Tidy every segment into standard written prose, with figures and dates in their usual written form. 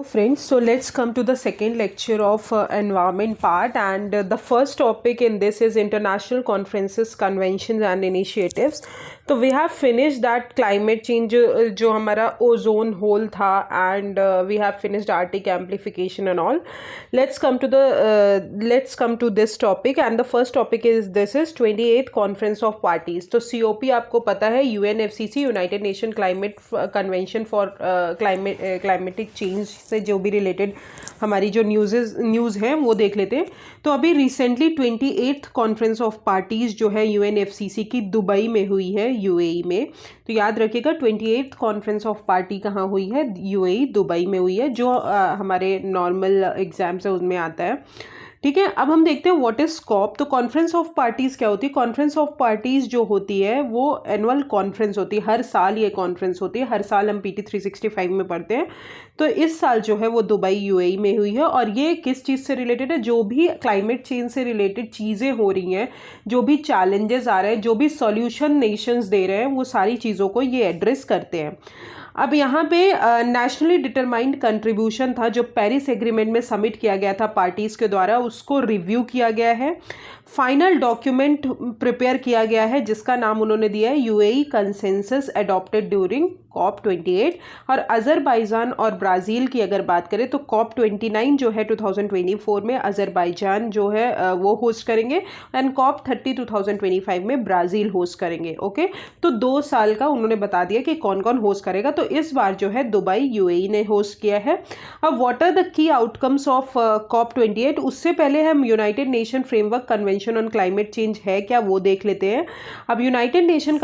Hello friends, so let's come to the second lecture of environment part, and the first topic in this is international conferences, conventions and initiatives. तो we have finished that climate change जो हमारा ozone hole था, and we have finished Arctic amplification and all. Let's come to this topic, and the first topic is 28th conference of parties. तो COP आपको पता है UNFCCC, United nation climate convention for climatic change से जो भी related हमारी जो news हैं वो देख लेते हैं। तो अभी recently 28th conference of parties जो है UNFCCC की दुबई में हुई है, UAE में। तो याद रखिएगा 28th कॉन्फ्रेंस ऑफ पार्टी कहाँ हुई है? UAE दुबई में हुई है, जो हमारे नॉर्मल एग्जाम्स है उनमें आता है। ठीक है, अब हम देखते हैं व्हाट इज कॉप। तो कॉन्फ्रेंस ऑफ पार्टीज़ क्या होती है? कॉन्फ्रेंस ऑफ पार्टीज़ जो होती है वो एनुअल कॉन्फ्रेंस होती है, हर साल ये कॉन्फ्रेंस होती है, हर साल हम PT 365 में पढ़ते हैं। तो इस साल जो है वो दुबई UAE में हुई है, और ये किस चीज़ से रिलेटेड है? जो भी क्लाइमेट चेंज से रिलेटेड चीज़ें हो रही हैं, जो भी चैलेंजेस आ रहे हैं, जो भी सॉल्यूशन नेशंस दे रहे हैं, वो सारी चीज़ों को ये एड्रेस करते हैं। अब यहाँ पे नेशनली डिटरमाइंड कंट्रीब्यूशन था जो पेरिस एग्रीमेंट में सबमिट किया गया था पार्टीज़ के द्वारा, उसको रिव्यू किया गया है। फाइनल डॉक्यूमेंट प्रिपेयर किया गया है जिसका नाम उन्होंने दिया है UAE consensus adopted during COP28। और अज़रबैजान और ब्राज़ील की अगर बात करें तो COP29 जो है 2024 में अज़रबैजान जो है वो होस्ट करेंगे, एंड COP30 2025 में ब्राज़ील होस्ट करेंगे। ओके, तो 2 साल का उन्होंने बता दिया कि कौन कौन होस्ट करेगा। तो इस बार जो है दुबई UAE ने होस्ट किया है। अब what are the key outcomes of COP28? उससे पहले हम United Nation framework convention on climate change है क्या, वो देख लेते हैं। अब यूनाइटेड नेशन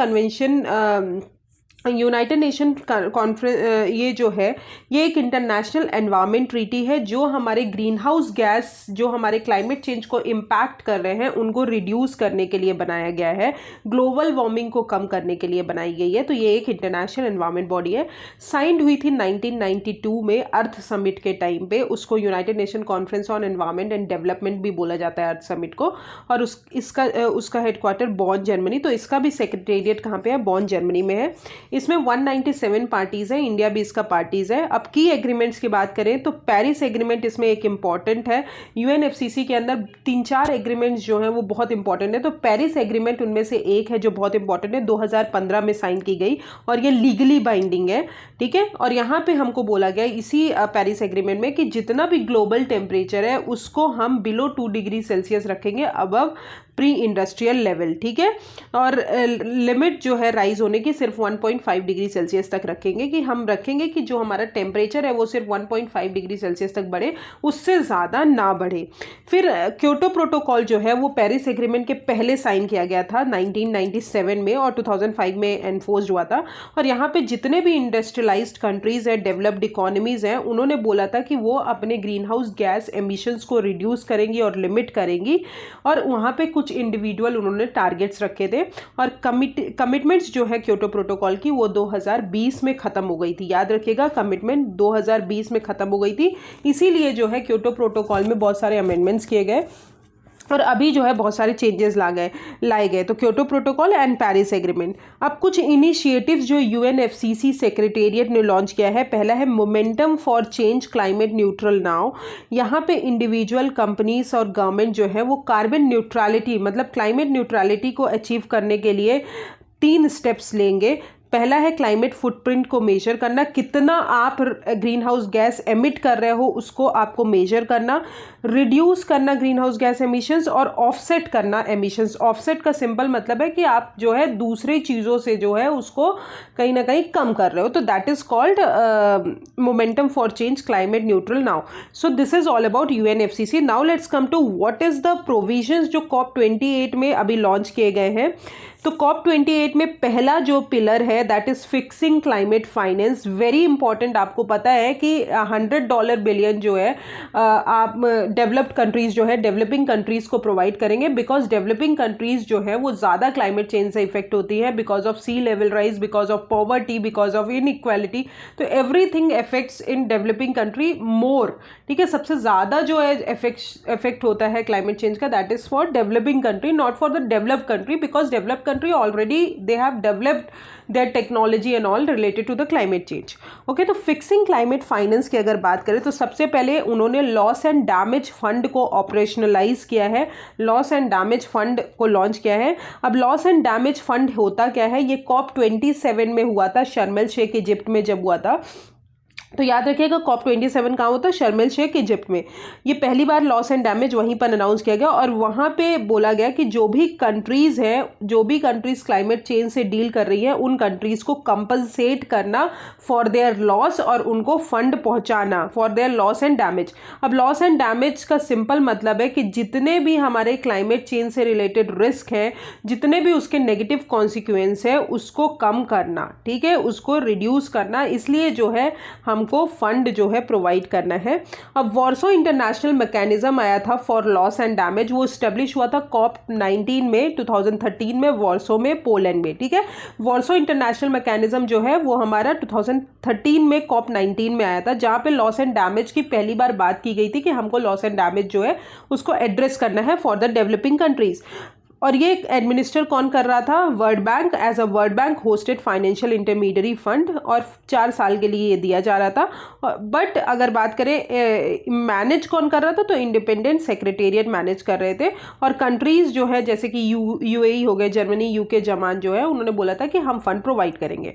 कॉन्फ्रेंस ये जो है ये एक इंटरनेशनल एनवायरनमेंट ट्रीटी है जो हमारे ग्रीन हाउस गैस जो हमारे क्लाइमेट चेंज को इम्पैक्ट कर रहे हैं उनको रिड्यूस करने के लिए बनाया गया है, ग्लोबल वार्मिंग को कम करने के लिए बनाई गई है। तो ये एक इंटरनेशनल एनवायरनमेंट बॉडी है, साइंड हुई थी 1992 में अर्थ समिट के टाइम पे। उसको United nation conference on environment and development भी बोला जाता है, अर्थ समिट को। और उसका हेडक्वार्टर बॉन जर्मनी। तो इसका भी सेक्रेटेरिएट कहाँ पे है? बॉन जर्मनी में है। इसमें 197 पार्टीज हैं, इंडिया भी इसका पार्टीज है। अब की एग्रीमेंट्स की बात करें तो पेरिस एग्रीमेंट इसमें एक इंपॉर्टेंट है। UNFCCC के अंदर 3-4 एग्रीमेंट्स जो हैं वो बहुत इंपॉर्टेंट है, तो पेरिस एग्रीमेंट उनमें से एक है जो बहुत इंपॉर्टेंट है, 2015 में साइन की गई और ये लीगली बाइंडिंग है। ठीक है, और यहाँ पे हमको बोला गया इसी पेरिस एग्रीमेंट में कि जितना भी ग्लोबल टेम्परेचर है उसको हम बिलो 2 डिग्री सेल्सियस रखेंगे अबव प्री इंडस्ट्रियल लेवल। ठीक है, और लिमिट जो है राइज होने की सिर्फ 1.5 डिग्री सेल्सियस तक रखेंगे, कि हम रखेंगे कि जो हमारा टेम्परेचर है वो सिर्फ 1.5 डिग्री सेल्सियस तक बढ़े, उससे ज़्यादा ना बढ़े। फिर क्योटो प्रोटोकॉल जो है वो पेरिस एग्रीमेंट के पहले साइन किया गया था 1997 में, और 2005 में एनफोर्स्ड हुआ था। और यहाँ पे जितने भी इंडस्ट्रियलाइज्ड कंट्रीज़ हैं, डेवलप्ड इकोनॉमीज़ हैं, उन्होंने बोला था कि वो अपने ग्रीन हाउस गैस एमिशंस को रिड्यूस करेंगी और लिमिट करेंगी, और वहाँ पे कुछ इंडिविजुअल उन्होंने टारगेट्स रखे थे। और कमिटमेंट्स जो है क्योटो प्रोटोकॉल की वो 2020 में खत्म हो गई थी। याद रखिएगा, कमिटमेंट 2020 में खत्म हो गई थी, इसीलिए जो है क्योटो प्रोटोकॉल में बहुत सारे अमेंडमेंट्स किए गए और अभी जो है बहुत सारे चेंजेस लाए गए। तो Kyoto protocol and Paris agreement. अब कुछ इनिशिएटिव्स जो UNFCCC सेक्रेटेरिएट ने लॉन्च किया है, पहला है momentum for change climate neutral now. यहाँ पे इंडिविजुअल कंपनीज और गवर्नमेंट जो है वो कार्बन न्यूट्रलिटी मतलब क्लाइमेट न्यूट्रलिटी को अचीव करने के लिए 3 स्टेप्स लेंगे। पहला है क्लाइमेट फुटप्रिंट को मेजर करना, कितना आप ग्रीन हाउस गैस एमिट कर रहे हो उसको आपको मेजर करना, रिड्यूस करना ग्रीन हाउस गैस एमिशंस, और ऑफसेट करना एमिशंस। ऑफसेट का सिंपल मतलब है कि आप जो है दूसरी चीज़ों से जो है उसको कहीं ना कहीं कम कर रहे हो। तो that is called momentum for change climate neutral now. So this is all about UNFCCC। Now let's come to what is the provisions जो COP28 में अभी लॉन्च किए गए हैं। तो COP28 में पहला जो पिलर है that is fixing climate finance. Very important, आपको पता है कि $100 बिलियन जो है आप डेवलप्ड कंट्रीज जो है डेवलपिंग कंट्रीज को प्रोवाइड करेंगे, बिकॉज डेवलपिंग कंट्रीज जो है वो ज़्यादा क्लाइमेट चेंज से इफेक्ट होती है, because of sea level rise, because of poverty, because of inequality. तो everything effects in developing country more. ठीक है, सबसे ज़्यादा जो है इफेक्ट होता है क्लाइमेट चेंज का that is for developing country, not for the developed country, because developed country already they have developed their technology and all related to the climate change. Okay, तो फिक्सिंग क्लाइमेट फाइनेंस की अगर बात करें तो सबसे पहले उन्होंने लॉस एंड डैमेज फंड को ऑपरेशनलाइज किया है, लॉस एंड डैमेज फंड को लॉन्च किया है। अब लॉस एंड डैमेज फंड होता क्या है, ये COP27 में हुआ था, शर्म एल शेख इजिप्ट में जब हुआ था। तो याद रखिएगा COP27 कहाँ होता है, शर्म एल शेख इजिप्ट में। ये पहली बार लॉस एंड डैमेज वहीं पर अनाउंस किया गया और वहाँ पे बोला गया कि जो भी कंट्रीज़ हैं, जो भी कंट्रीज़ क्लाइमेट चेंज से डील कर रही हैं, उन कंट्रीज़ को कंपनसेट करना फॉर देयर लॉस और उनको फंड पहुँचाना for their loss and damage. अब लॉस एंड डैमेज का सिंपल मतलब है कि जितने भी हमारे क्लाइमेट चेंज से रिलेटेड रिस्क हैं, जितने भी उसके नेगेटिव कॉन्सिक्वेंस है, उसको कम करना, ठीक है, उसको रिड्यूस करना। इसलिए जो है हमको फंड जो है प्रोवाइड करना है। अब वार्सो इंटरनेशनल मैकेनिज्म आया था फॉर लॉस एंड डैमेज, वो स्टेब्लिश हुआ था COP19 में 2013 में वार्सो में, पोलैंड में, ठीक है। वार्सो इंटरनेशनल मैकेनिज्म जो है वो हमारा 2013 में COP19 में आया था, जहाँ पे लॉस एंड डैमेज की पहली बार बात की गई थी कि हमको लॉस एंड डैमेज जो है उसको एड्रेस करना है फॉर द डेवलपिंग कंट्रीज। और ये एडमिनिस्टर कौन कर रहा था, World Bank, as a World Bank hosted financial intermediary fund, और 4 साल के लिए ये दिया जा रहा था। बट अगर बात करें मैनेज कौन कर रहा था, तो इंडिपेंडेंट सेक्रेटेरिएट मैनेज कर रहे थे। और कंट्रीज़ जो है जैसे कि यूएई हो गए, जर्मनी, यूके, जापान जो है, उन्होंने बोला था कि हम फंड प्रोवाइड करेंगे।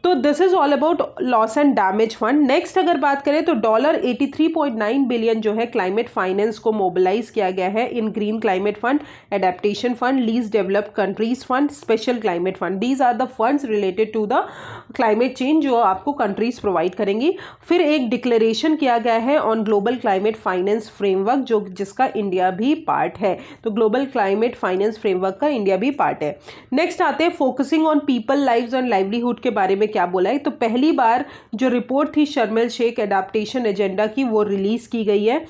तो this is all about loss and damage fund. Next अगर बात करें तो $83.9 बिलियन जो है क्लाइमेट फाइनेंस को मोबिलाइज किया गया है in Green Climate Fund, Adaptation Fund, Least Developed Countries Fund, Special Climate Fund. These are the funds related to the climate change जो आपको कंट्रीज प्रोवाइड करेंगी। फिर एक डिक्लेरेशन किया गया है on global climate finance framework, जो जिसका इंडिया भी पार्ट है। तो ग्लोबल क्लाइमेट फाइनेंस फ्रेमवर्क का इंडिया भी पार्ट है। नेक्स्ट आते हैं focusing on people lives and livelihood के बारे में क्या बोला है। तो पहली बार जो रिपोर्ट थी शर्म एल शेख एडाप्टेशन एजेंडा की, वो रिलीज की गई है।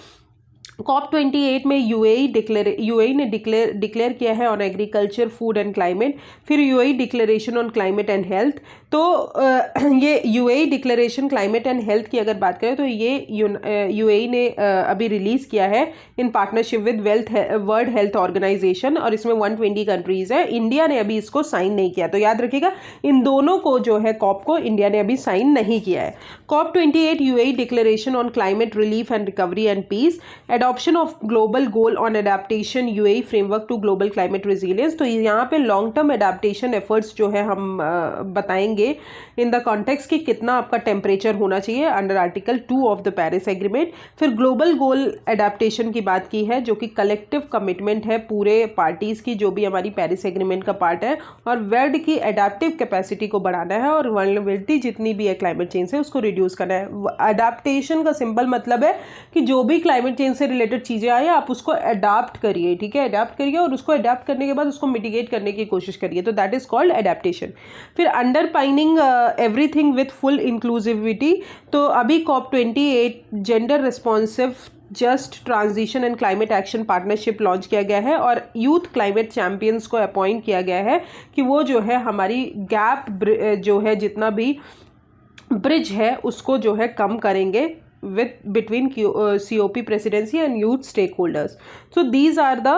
COP28 में यूएई ने डिक्लेयर किया है on agriculture, food and climate. फिर UAE declaration on climate and health. तो ये UAE declaration climate and health की अगर बात करें तो ये यूएई ने अभी रिलीज़ किया है in partnership with World Health Organization, और इसमें 120 कंट्रीज़ है। इंडिया ने अभी इसको साइन नहीं किया, तो याद रखिएगा इन दोनों को जो है COP को इंडिया ने अभी साइन नहीं किया है। COP28 UAE declaration on climate relief and recovery and peace, adoption of global goal on adaptation UAE framework to global climate resilience. तो यहाँ पे लॉन्ग टर्म एडेप्टेशन एफर्ट्स जो है हम बताएंगे इन द कॉन्टेक्स्ट कि कितना आपका टेम्परेचर होना चाहिए under article 2 of the Paris agreement. फिर ग्लोबल गोल एडेप्टेशन की बात की है, जो कि कलेक्टिव कमिटमेंट है पूरे पार्टीज़ की, जो भी हमारी पेरिस एग्रीमेंट का पार्ट है, और वर्ल्ड की एडेप्टिव कैपेसिटी को बढ़ाना है और वल्नरेबिलिटी जितनी भी है क्लाइमेट चेंज से उसको रिड्यूस करना है। एडेप्टेशन का सिंपल मतलब है कि जो भी क्लाइमेट चेंज से रिलेटेड चीज़ें आए आप उसको अडाप्ट करिए, ठीक है, अडाप्ट करिए और उसको अडाप्ट करने के बाद उसको मिटिगेट करने की कोशिश करिए, तो दैट इज कॉल्ड एडेप्टेशन। फिर अंडरपाइनिंग एवरीथिंग विथ फुल इंक्लूसिविटी। तो अभी COP28 gender responsive just transition and climate action partnership launch किया गया है और यूथ क्लाइमेट चैंपियंस को अपॉइंट किया गया है कि वो जो है हमारी गैप जो है जितना भी ब्रिज है उसको जो है कम करेंगे with between COP presidency and youth stakeholders. So these are the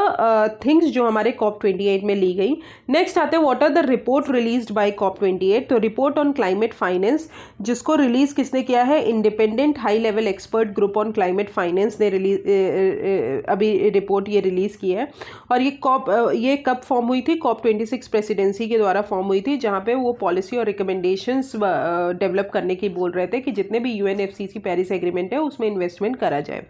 things जो हमारे COP28 में ली गई। नेक्स्ट आते हैं what are the report released by COP28। तो रिपोर्ट ऑन क्लाइमेट फाइनेंस, जिसको रिलीज किसने किया है, independent high level expert group on climate finance ने अभी रिपोर्ट ये रिलीज की है। और ये कब फॉर्म हुई थी, COP26 प्रेसिडेंसी के द्वारा फॉर्म हुई थी, जहाँ पे वो पॉलिसी और रिकमेंडेशंस डेवलप करने की बोल रहे थे कि जितने भी UNFCCC पेरिस एग्रीमेंट है उसमें इन्वेस्टमेंट करा जाए।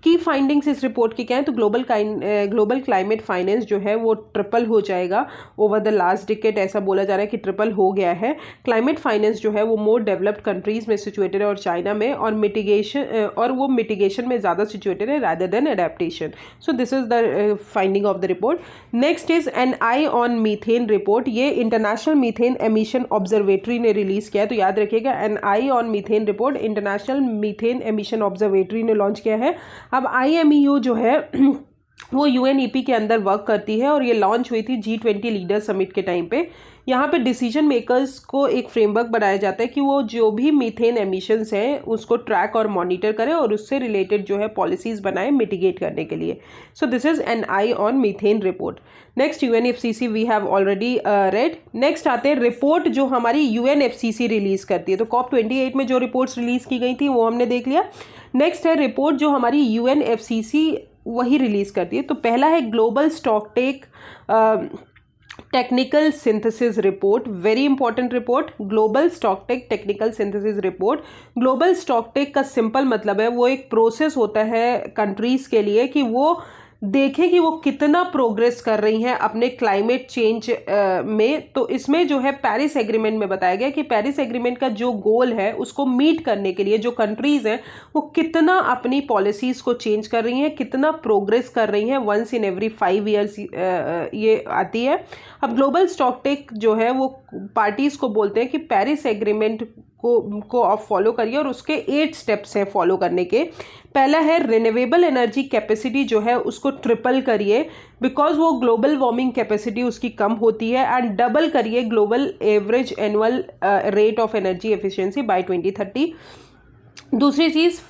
की फाइंडिंग्स इस रिपोर्ट की क्या है, तो ग्लोबल क्लाइमेट फाइनेंस जो है वो ट्रिपल हो जाएगा ओवर द लास्ट डिकेड, ऐसा बोला जा रहा है कि ट्रिपल हो गया है। क्लाइमेट फाइनेंस जो है वो मोर डेवलप्ड कंट्रीज में सिचुएटेड है और चाइना में, और मिटिगेशन में ज़्यादा सिचुएटेड है rather than adaptation. So this is the finding of the report. Next is an eye on methane report. ये इंटरनेशनल मीथेन एमिशन ऑब्जर्वेटरी ने रिलीज किया है, तो याद रखिएगा an eye on methane report international methane emission observatory ने launch किया है। अब IMEO जो है वो UNEP के अंदर वर्क करती है और ये लॉन्च हुई थी G20 लीडर समिट के टाइम पे। यहाँ पे डिसीजन मेकर्स को एक फ्रेमवर्क बनाया जाता है कि वो जो भी मीथेन एमिशंस हैं उसको ट्रैक और मॉनिटर करें और उससे रिलेटेड जो है पॉलिसीज बनाए मिटिगेट करने के लिए। So this is an eye on methane report. Next UNFCCC we have already read. Next आते हैं रिपोर्ट जो हमारी UNFCCC रिलीज करती है। तो COP28 में जो रिपोर्ट्स रिलीज की गई थी वो हमने देख लिया। नेक्स्ट है रिपोर्ट जो हमारी UNFCCC वही रिलीज करती है। तो पहला है global stocktake technical synthesis report, very important report, global stocktake technical synthesis report. Global stocktake का सिंपल मतलब है वो एक प्रोसेस होता है कंट्रीज के लिए कि वो देखें कि वो कितना प्रोग्रेस कर रही हैं अपने क्लाइमेट चेंज में। तो इसमें जो है पेरिस एग्रीमेंट में बताया गया कि पेरिस एग्रीमेंट का जो गोल है उसको मीट करने के लिए जो कंट्रीज हैं वो कितना अपनी पॉलिसीज को चेंज कर रही हैं, कितना प्रोग्रेस कर रही हैं वंस इन एवरी 5 ईयर्स ये आती है। अब ग्लोबल स्टॉकटेक जो है वो पार्टीज को बोलते हैं कि पेरिस एग्रीमेंट को आप फॉलो करिए और उसके 8 स्टेप्स हैं फॉलो करने के। पहला है रिन्यूएबल एनर्जी कैपेसिटी जो है उसको ट्रिपल करिए बिकॉज वो ग्लोबल वार्मिंग कैपेसिटी उसकी कम होती है, एंड डबल करिए global average annual rate of energy efficiency by 2030। दूसरी चीज़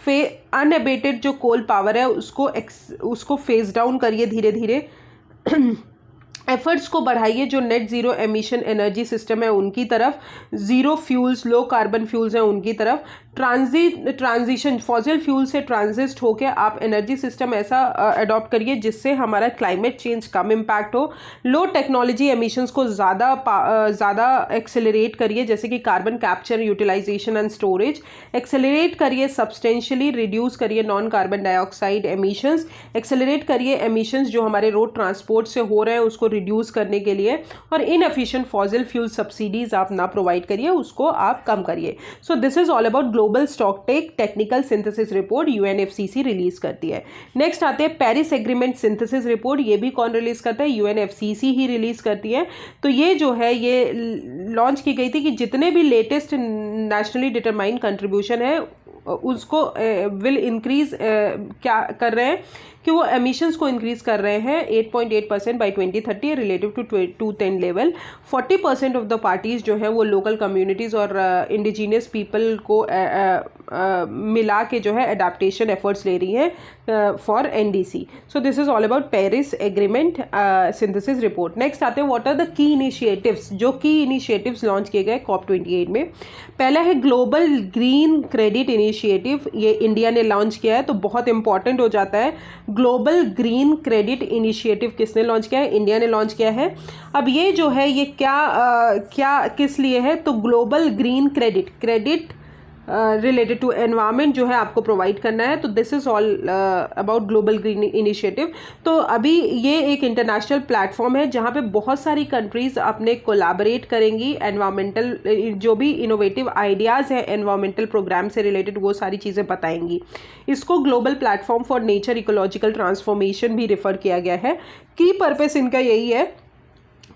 अनएबेटेड जो कोल पावर है उसको फेज डाउन करिए धीरे धीरे। एफर्ट्स को बढ़ाइए जो net zero emission energy system है उनकी तरफ, zero fuels low carbon fuels हैं उनकी तरफ। ट्रांजिशन फॉसिल फ्यूल से ट्रांजिस्ट होकर आप एनर्जी सिस्टम ऐसा अडॉप्ट करिए जिससे हमारा क्लाइमेट चेंज कम इम्पैक्ट हो। लो टेक्नोलॉजी एमिशंस को ज़्यादा एक्सेलरेट करिए जैसे कि carbon capture utilisation and storage accelerate करिए, सब्सटेंशियली रिड्यूस करिए non carbon dioxide emissions, accelerate करिए एमिशंस जो हमारे रोड ट्रांसपोर्ट से हो रहे हैं उसको रिड्यूस करने के लिए, और इनएफिशिएंट फॉसिल फ्यूल सब्सिडीज आप ना प्रोवाइड करिए, उसको आप कम करिए। So this is all about global stocktake technical synthesis report UNFCCC release करती है। नेक्स्ट आते हैं पेरिस एग्रीमेंट सिंथेसिस रिपोर्ट। ये भी कौन रिलीज करता है? UNFCCC ही रिलीज करती है। तो ये जो है ये लॉन्च की गई थी कि जितने भी लेटेस्ट नेशनली डिटरमाइंड कंट्रीब्यूशन है उसको विल इंक्रीज क्या कर रहे हैं कि वो एमिशंस को इंक्रीज कर रहे हैं 8.8% by 2030 relative to 2010 level. 40% of the parties जो है वो लोकल कम्युनिटीज़ और इंडिजीनियस पीपल को मिला के जो है अडेप्टेशन एफर्ट्स ले रही हैं for NDC। So this is all about Paris agreement synthesis report. Next आते हैं what are the key initiatives. जो की इनिशिएटिव्स लॉन्च किए गए COP28 में, पहला है ग्लोबल ग्रीन क्रेडिट इनिशिएटिव। ये इंडिया ने लॉन्च किया है तो बहुत इंपॉर्टेंट हो जाता है। ग्लोबल ग्रीन क्रेडिट इनिशिएटिव किसने लॉन्च किया है? इंडिया ने लॉन्च किया है। अब ये जो है ये क्या किस लिए है? तो global green credit related to environment जो है आपको प्रोवाइड करना है। तो this is all about global green initiative. तो अभी ये एक इंटरनेशनल प्लेटफॉर्म है जहाँ पे बहुत सारी कंट्रीज अपने कोलैबोरेट करेंगी, एनवायरमेंटल जो भी इनोवेटिव आइडियाज़ हैं एनवायरमेंटल प्रोग्राम से रिलेटेड वो सारी चीज़ें बताएंगी। इसको global platform for nature ecological transformation भी रेफर किया गया है। की पर्पस इनका यही है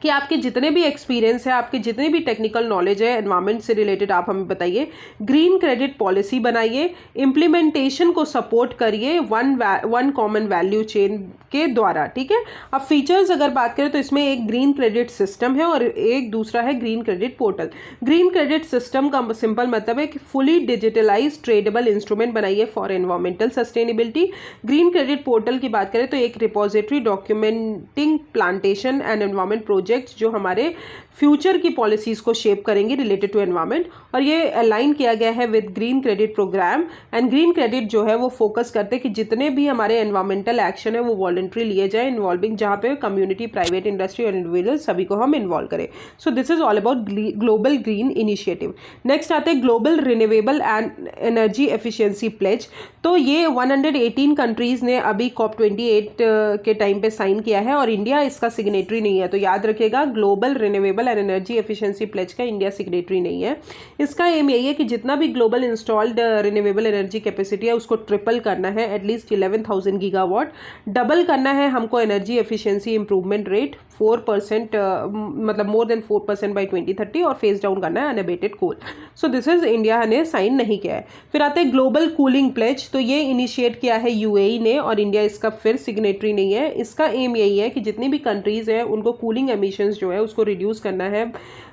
कि आपके जितने भी एक्सपीरियंस है, आपके जितने भी टेक्निकल नॉलेज है एनवायरनमेंट से रिलेटेड, आप हमें बताइए। ग्रीन क्रेडिट पॉलिसी बनाइए, इम्प्लीमेंटेशन को सपोर्ट करिए वन कॉमन वैल्यू चेन के द्वारा। ठीक है। अब फीचर्स अगर बात करें तो इसमें एक ग्रीन क्रेडिट सिस्टम है और एक दूसरा है green credit portal. Green credit system का सिंपल मतलब है कि फुली डिजिटलाइज ट्रेडेबल इंस्ट्रूमेंट बनाइए for environmental sustainability. Green credit portal की बात करें तो एक repository documenting plantation and environment project जो हमारे फ्यूचर की पॉलिसीज को शेप करेंगे रिलेटेड टू एनवायरमेंट, और ये अलाइन किया गया है with green credit programme. And green credit जो है वो फोकस करते हैं कि जितने भी हमारे एनवायरमेंटल एक्शन है वो वॉलंटरी लिए जाए, इन्वॉल्विंग जहाँ पे कम्युनिटी, प्राइवेट इंडस्ट्री और इंडिविजुअल सभी को हम इन्वॉल्व करें। So this is all about global green initiative. Next आते हैं global renewable and energy efficiency pledge. तो ये 118 कंट्रीज ने अभी COP28 के टाइम पे साइन किया है और इंडिया इसका सिग्नेटरी नहीं है। तो याद रखिए रखिएगा, global renewable and energy efficiency pledge का इंडिया सिग्नेटरी नहीं है। इसका एम यही है कि जितना भी global installed renewable energy capacity है उसको ट्रिपल करना है, एटलीस्ट 11,000 गीगावाट, डबल करना है हमको एनर्जी एफिशिएंसी इंप्रूवमेंट रेट 4%, मतलब मोर देन 4% बाई 2030, और फेस डाउन करना है अनएबेटेड कोल। सो दिस इज इंडिया ने साइन नहीं किया है। फिर आते हैं ग्लोबल कूलिंग प्लेज, तो ये इनिशिएट किया है यूएई ने और इंडिया इसका फिर सिग्नेटरी नहीं है। इसका एम यही है कि जितनी भी कंट्रीज हैं उनको कूलिंग एमिशंस जो है उसको रिड्यूस करना है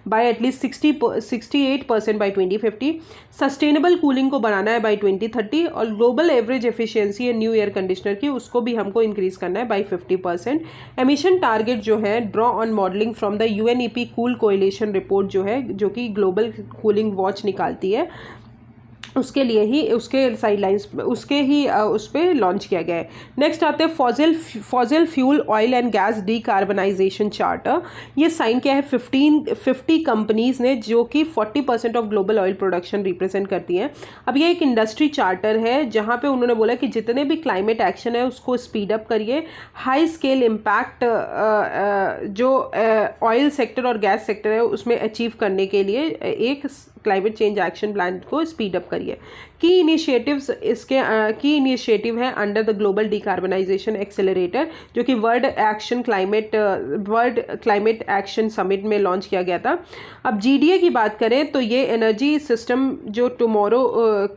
bye at least 68% by 2050, sustainable cooling को बढ़ाना है बाई 2030, और ग्लोबल एवरेज एफिशिएंसी है न्यू एयर कंडीशनर की उसको भी हमको इंक्रीज करना है बाई 50%। एमिशन टारगेट जो है draw on modelling from the UNEP cool coalition report जो है, जो कि ग्लोबल कूलिंग वॉच निकालती है, उसके लिए ही उसके साइडलाइंस उसके ही उस पर लॉन्च किया गया है। नेक्स्ट आते हैं fossil fuel oil and gas decarbonisation charter. ये साइन किया है 50 कंपनीज ने, जो कि 40% of global oil production represent करती हैं। अब ये एक इंडस्ट्री चार्टर है जहाँ पे उन्होंने बोला कि जितने भी क्लाइमेट एक्शन है उसको स्पीड अप करिए, हाई स्केल इम्पैक्ट जो ऑयल सेक्टर और गैस सेक्टर है उसमें अचीव करने के लिए एक क्लाइमेट चेंज एक्शन प्लान को स्पीड अप करिए। की इनिशिएटिव्स इसके की इनिशिएटिव है under the global decarbonisation accelerator, जो कि वर्ल्ड क्लाइमेट एक्शन समिट में लॉन्च किया गया था। अब जीडीए की बात करें तो ये एनर्जी सिस्टम जो टुमारो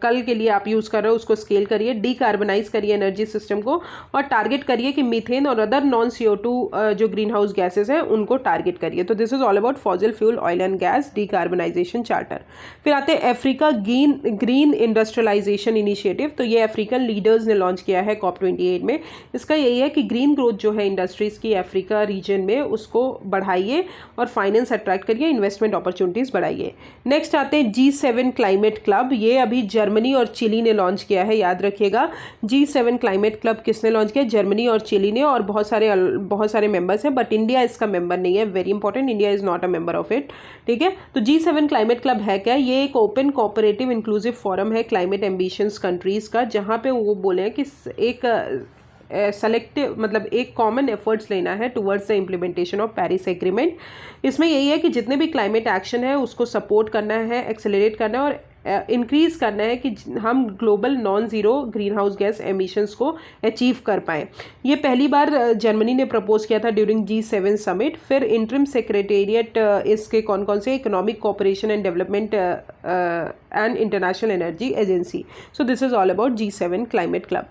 कल के लिए आप यूज़ कर रहे हो उसको स्केल करिए, डिकार्बनाइज करिए एनर्जी सिस्टम को, और टारगेट करिए कि मीथेन और अदर नॉन CO2 जो ग्रीन हाउस गैसेज हैं उनको टारगेट करिए। तो this is all about fossil fuel oil and gas decarbonisation charter. फिर आते हैं अफ्रीका ग्रीन इंडस्ट्रियलाइजेशन इनिशिएटिव। तो ये अफ्रीकन लीडर्स ने लॉन्च किया है COP28 में। इसका यही है कि ग्रीन ग्रोथ जो है इंडस्ट्रीज़ की अफ्रीका रीजन में उसको बढ़ाइए और फाइनेंस अट्रैक्ट करिए, इन्वेस्टमेंट अपॉर्चुनिटीज़ बढ़ाइए। नेक्स्ट आते हैं G7 क्लाइमेट क्लब। ये अभी जर्मनी और चिली ने लॉन्च किया है, याद रखिएगा। G7 क्लाइमेट क्लब किसने लॉन्च किया? जर्मनी और चिली ने, और बहुत सारे मेंबर्स हैं, बट इंडिया इसका मेंबर नहीं है। Very important, India is not a member of it. ठीक है, तो G7 क्लाइमेट क्लब है क्या? ये एक ओपन कोऑपरेटिव इंक्लूसिव फोरम है क्लाइमेट एम्बिशंस कंट्रीज़ का, जहाँ पे वो बोले हैं कि एक सेलेक्टिव मतलब एक कॉमन एफर्ट्स लेना है towards the implementation of Paris agreement. इसमें यही है कि जितने भी क्लाइमेट एक्शन है उसको सपोर्ट करना है, एक्सेलरेट करना है और इंक्रीज़ करना है कि हम global non zero green house gas emissions को अचीव कर पाएँ। ये पहली बार जर्मनी ने प्रपोज किया था ड्यूरिंग G7 समिट। फिर इंटरिम सेक्रेटेरिएट इसके कौन से? Economic cooperation and development and international energy agency. So this is all about G7 climate club.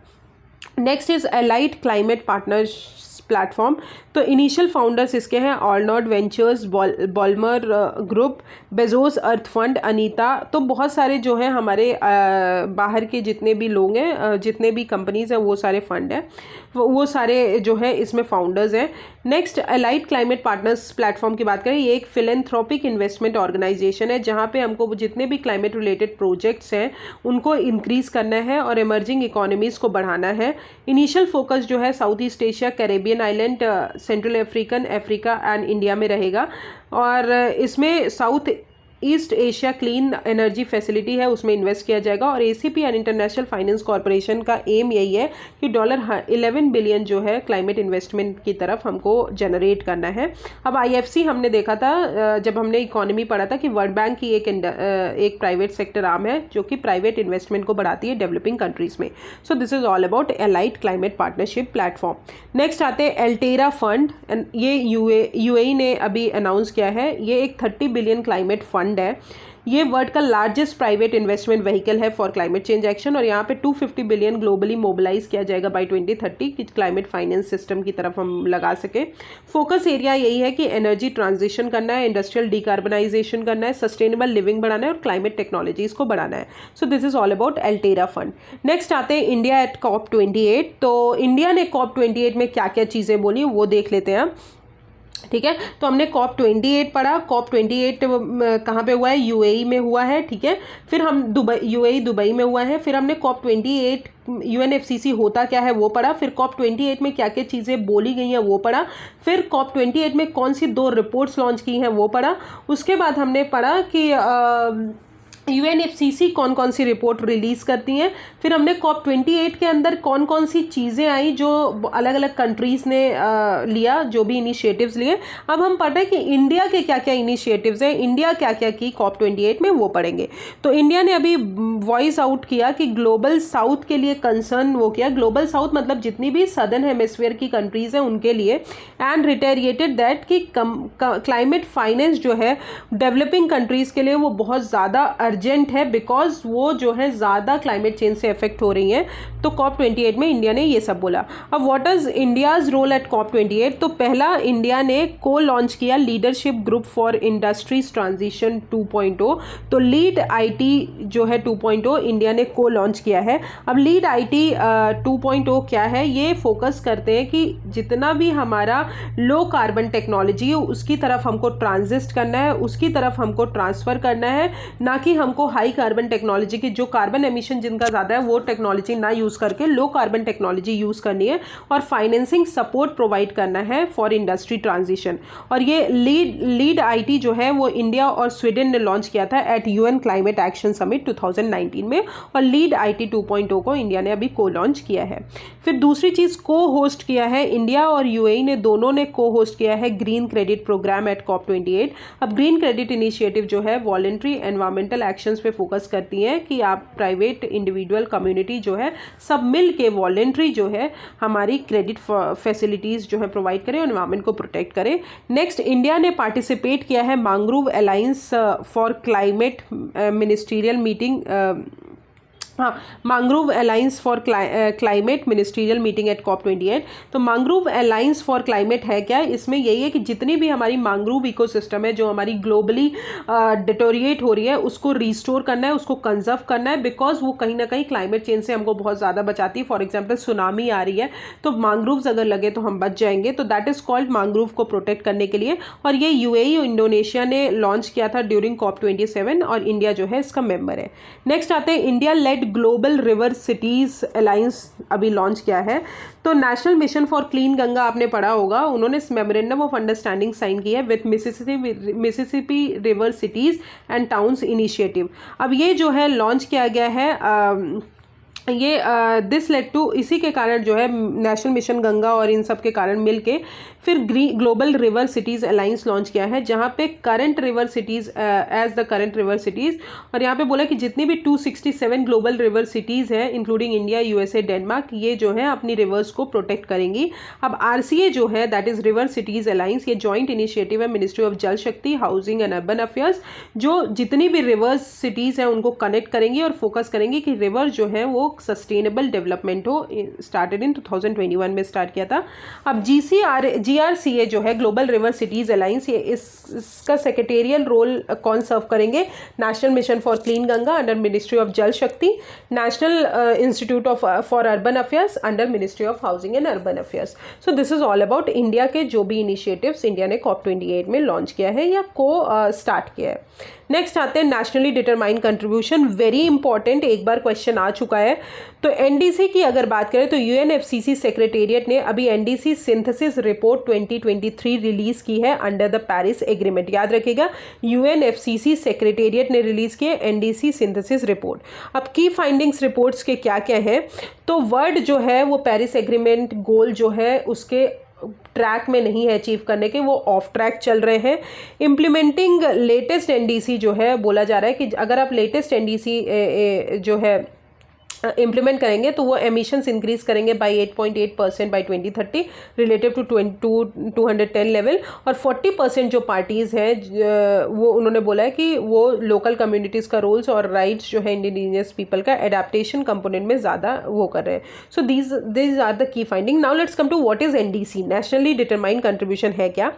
Next is elite climate partners platform. तो इनिशियल फाउंडर्स इसके हैं ऑलनॉट ventures, Ballmer group, Bezos earth fund, अनीता। तो बहुत सारे जो हैं हमारे बाहर के जितने भी लोग हैं, जितने भी कंपनीज हैं, वो सारे फंड हैं, वो सारे जो है इसमें फाउंडर्स हैं। Next elite climate partners platform की बात करें, ये एक फिलेंथ्रोपिक इन्वेस्टमेंट ऑर्गेनाइजेशन है जहाँ पे हमको जितने भी क्लाइमेट रिलेटेड प्रोजेक्ट्स हैं उनको इंक्रीज़ करना है और इमर्जिंग इकोनॉमीज़ को बढ़ाना है। इनिशियल फोकस जो है south east Asia, Caribbean island, central Africa and India में रहेगा, और इसमें south east Asia clean energy facility है उसमें इन्वेस्ट किया जाएगा। और ACP and international finance corporation का एम यही है कि $11 बिलियन जो है क्लाइमेट इन्वेस्टमेंट की तरफ हमको जनरेट करना है। अब IFC हमने देखा था जब हमने इकोनॉमी पढ़ा था कि वर्ल्ड बैंक की एक प्राइवेट सेक्टर आर्म है जो कि प्राइवेट इन्वेस्टमेंट को बढ़ाती है डेवलपिंग कंट्रीज़ में। So this is all about elite climate partnership platform. Next आते हैं एल्टेरा फंड, ये UAE ने अभी अनाउंस किया है। ये एक $30 बिलियन क्लाइमेट फंड है। ये वर्ल्ड का लार्जेस्ट प्राइवेट इन्वेस्टमेंट व्हीकल है फॉर क्लाइमेट चेंज एक्शन, और यहाँ पे 250 बिलियन ग्लोबली मोबिलाइज किया जाएगा बाय 2030 कि क्लाइमेट फाइनेंस सिस्टम की तरफ हम लगा सके। फोकस एरिया यही है कि एनर्जी ट्रांजिशन करना है, इंडस्ट्रियल डिकार्बनाइजेशन करना है, सस्टेनेबल लिविंग बढ़ाना है और क्लाइमेट टेक्नोलॉजीज को बढ़ाना है। So this is all about Alterra fund. Next आते हैं इंडिया एट COP28। तो इंडिया ने COP28 में क्या क्या चीज़ें बोली वो देख लेते हैं। ठीक है, तो हमने COP28 पढ़ा। COP28 कहाँ पे हुआ है? UAE में हुआ है। ठीक है, फिर हम UAE दुबई में हुआ है। फिर हमने COP28 UNFCCC होता क्या है वो पढ़ा। फिर COP28 में क्या क्या चीज़ें बोली गई हैं वो पढ़ा। फिर COP28 में कौन सी 2 रिपोर्ट्स लॉन्च की हैं वो पढ़ा। उसके बाद हमने पढ़ा कि यूएनएफसीसी कौन कौन सी रिपोर्ट रिलीज़ करती हैं, फिर हमने COP28 के अंदर कौन कौन सी चीज़ें आई जो अलग अलग कंट्रीज़ ने लिया, जो भी इनिशिएटिव्स लिए। अब हम पढ़ रहे हैं कि इंडिया के क्या क्या इनिशिएटिव्स हैं, इंडिया क्या क्या की COP28 में, वो पढ़ेंगे। तो इंडिया ने अभी वॉइस आउट किया कि ग्लोबल साउथ के लिए कंसर्न वो किया, ग्लोबल साउथ मतलब जितनी भी सदर्न हेमिस्फीयर की कंट्रीज़ हैं उनके लिए, एंड रिटेरिएटेड दैट कि क्लाइमेट फाइनेंस जो है डेवलपिंग कंट्रीज़ के लिए वो बहुत ज़्यादा अर्जेंट है, बिकॉज वो जो है ज़्यादा क्लाइमेट चेंज से अफेक्ट हो रही हैं। तो COP28 में इंडिया ने ये सब बोला। अब what is India's role at COP28? तो पहला, इंडिया ने को लॉन्च किया leadership group for industries transition 2.0। तो लीड आईटी जो है 2.0 इंडिया ने को लॉन्च किया है। अब लीड आईटी 2.0 क्या है? ये फोकस करते हैं कि जितना भी हमारा लो कार्बन टेक्नोलॉजी है उसकी तरफ हमको ट्रांजिस्ट करना है, उसकी तरफ हमको ट्रांसफ़र करना है, ना कि हमको हाई कार्बन टेक्नोलॉजी की, जो कार्बन एमिशन जिनका ज़्यादा है वो टेक्नोलॉजी ना यूज़ करके लो कार्बन टेक्नोलॉजी यूज़ करनी है, और फाइनेंसिंग सपोर्ट प्रोवाइड करना है फॉर इंडस्ट्री ट्रांजिशन। और ये लीड आईटी जो है वो इंडिया और स्वीडन ने लॉन्च किया था eight UN climate action summit 2019 में, और लीड आईटी 2.0 को इंडिया ने अभी को लॉन्च किया है। फिर दूसरी चीज़, को होस्ट किया है इंडिया और यूएई ने, दोनों ने को होस्ट किया है green credit programme eight COP28। अब ग्रीन क्रेडिट इनिशिएटिव जो है वॉलंटरी एनवायरमेंटल एक्शंस पे फोकस करती हैं कि आप प्राइवेट, इंडिविजुअल, कम्युनिटी जो है सब मिल के वॉलंटरी जो है हमारी क्रेडिट फैसिलिटीज़ जो है प्रोवाइड करें और एनवायरमेंट को प्रोटेक्ट करें। नेक्स्ट, इंडिया ने पार्टिसिपेट किया है mangrove alliance for climate ministerial meeting, mangrove alliance for climate ministerial meeting at COP28। तो मैंग्रोव अलायंस फॉर क्लाइमेट है क्या? इसमें यही है कि जितनी भी हमारी मैंग्रोव इकोसिस्टम है जो हमारी ग्लोबली डिटोरिएट हो रही है उसको रिस्टोर करना है, उसको कंजर्व करना है, बिकॉज वो कहीं ना कहीं क्लाइमेट चेंज से हमको बहुत ज़्यादा बचाती है। फॉर एग्जाम्पल सुनामी आ रही है तो मैंग्रोव्स अगर लगे तो हम बच जाएंगे, तो दैट इज़ कॉल्ड मैंग्रोव को प्रोटेक्ट करने के लिए। और ये यूएई और इंडोनेशिया ने लॉन्च किया था ड्यूरिंग COP27 और इंडिया जो है इसका मेंबर है। नेक्स्ट आते हैं, India lead global river cities alliance अभी लॉन्च किया है। तो national mission for clean Ganga आपने पढ़ा होगा, उन्होंने मेमोरेंडम ऑफ अंडरस्टैंडिंग साइन की है with Mississippi river cities and towns initiative. अब ये जो है लॉन्च किया गया है, ये दिस लेड टू, इसी के कारण जो है नेशनल मिशन गंगा और इन सब के कारण मिलके फिर global river cities alliance launch किया है, जहाँ पे current river cities as the current river cities, और यहाँ पे बोला कि जितनी भी 267 ग्लोबल रिवर सिटीज़ हैं इंक्लूडिंग इंडिया, यूएसए, डेनमार्क, ये जो है अपनी रिवर्स को प्रोटेक्ट करेंगी। अब आरसीए जो है that is river cities alliance, ये जॉइंट इनिशिएटिव है मिनिस्ट्री ऑफ जल शक्ति, हाउसिंग एंड अर्बन अफेयर्स, जो जितनी भी रिवर्स सिटीज़ हैं उनको कनेक्ट करेंगी और फोकस करेंगी कि रिवर जो है वो सस्टेनेबल डेवलपमेंट हो। स्टार्टेड इन 2021 में स्टार्ट किया था। अब GRCA जो है ग्लोबल रिवर सिटीज अलायंस, ये इसका सेक्रेटेरियल रोल कौन सर्व करेंगे? National mission for clean Ganga under ministry of जल शक्ति, national institute for urban affairs under ministry of housing and urban affairs. So this is all about India के जो भी initiatives India ने COP28 में लॉन्च किया है या स्टार्ट किया है। नेक्स्ट आते हैं nationally determined contribution, very important, एक बार क्वेश्चन आ चुका है। तो एनडीसी की अगर बात करें तो यूएनएफसीसी सेक्रेटेरिएट ने अभी एनडीसी सिंथेसिस रिपोर्ट 2023 रिलीज की है अंडर द पेरिस एग्रीमेंट। याद रखिएगा, यूएनएफसीसी सेक्रेटेरिएट ने रिलीज किया एनडीसी सिंथेसिस रिपोर्ट। अब की फाइंडिंग्स रिपोर्ट्स के क्या क्या है? तो वर्ड जो है वो पेरिस एग्रीमेंट गोल जो है उसके ट्रैक में नहीं है अचीव करने के, वो ऑफ ट्रैक चल रहे हैं। इम्प्लीमेंटिंग लेटेस्ट एनडीसी जो है बोला जा रहा है कि अगर आप लेटेस्ट एनडीसी जो है इम्प्लीमेंट करेंगे तो वो एमिशंस इंक्रीज करेंगे बाय 8.8% बाय 2030 रिलेटिव टू 210 लेवल, और 40% जो पार्टीज़ हैं वो उन्होंने बोला है कि वो लोकल कम्युनिटीज़ का रोल्स और राइट्स जो है इंडिजिनियस पीपल का एडेप्टेशन कंपोनेंट में ज़्यादा वो कर रहे हैं। So these are the key finding. Now let's come to what is NDC, nationally determined contribution है क्या?